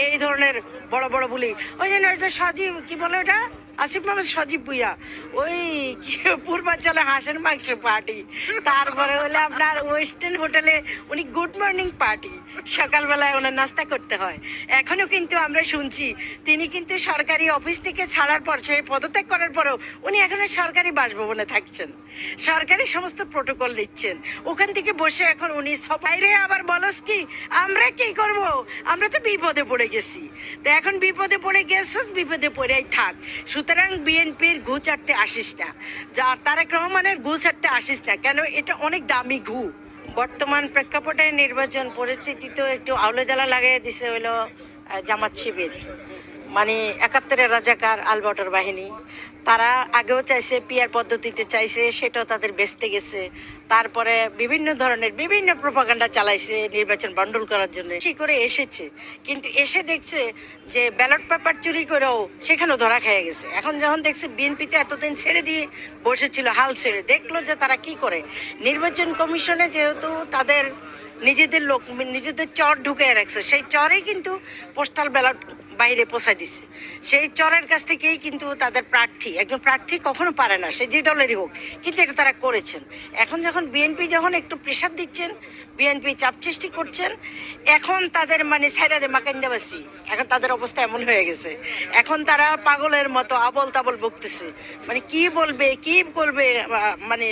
এই ধরনের বড় বড় বুলি ওই যে সজীব কি বলে ওটা আসিফ মোহাম্মদ সজীব ভুইয়া ওই পূর্বাঞ্চলে হাঁসের মাংস পার্টি, তারপরে হলে আপনার ওয়েস্টার্ন হোটেলে উনি গুড মর্নিং পার্টি, সকালবেলায় ওনার নাস্তা করতে হয়। এখনো কিন্তু আমরা শুনছি তিনি কিন্তু সরকারি অফিস থেকে ছাড়ার পর, সে পদত্যাগ করার পরেও উনি এখনো সরকারি বাসভবনে থাকছেন, সরকারি সমস্ত প্রোটোকল নিচ্ছেন ওখান থেকে বসে। এখন উনি বাইরে আবার বলস কি আমরা কি করব, আমরা তো বিপদে পড়ে গেছি। তো এখন বিপদে পড়ে গেছিস, বিপদে পড়েই থাক। সুতরাং বিএনপির ঘু চাটতে আসিস না, যা তারেক রহমানের ঘু চাটতে আসিস না, কেন এটা অনেক দামি ঘু। বর্তমান প্রেক্ষাপটে নির্বাচন পরিস্থিতি তো একটু আউলে জ্বালা লাগিয়ে দিছে হইলো জামাত শিবির, মানে ৭১-এর রাজাকার আলবটর বাহিনী। তারা আগেও চাইছে, পিয়ার পদ্ধতিতে চাইছে, সেটাও তাদের বেচতে গেছে। তারপরে বিভিন্ন ধরনের বিভিন্ন প্রপাগান্ডা চালাইছে নির্বাচন বন্ডল করার জন্য, বেশি করে এসেছে। কিন্তু এসে দেখছে যে ব্যালট পেপার চুরি করেও সেখানেও ধরা খেয়ে গেছে। এখন যখন দেখছে বিএনপিতে এতদিন ছেড়ে দিয়ে বসেছিল, হাল ছেড়ে দেখলো যে তারা কি করে। নির্বাচন কমিশনে যেহেতু তাদের নিজেদের লোক, নিজেদের চর ঢুকে রাখছে, সেই চরেই কিন্তু পোস্টাল ব্যালট বাইরে পৌঁছায় দিচ্ছে। সেই চরের কাছ থেকেই কিন্তু তাদের প্রার্থী, একজন প্রার্থী কখনো পারে না সে যে দলেরই হোক, কিন্তু এটা তারা করেছেন। এখন যখন বিএনপি যখন একটু প্রেশার দিচ্ছেন, বিএনপি চাপ সৃষ্টি করছেন, এখন তাদের মানে সাইরাদে মাকান্দাবাসী, এখন তাদের অবস্থা এমন হয়ে গেছে, এখন তারা পাগলের মতো আবল তাবল বকতেছে, মানে কি বলবে কি করবে, মানে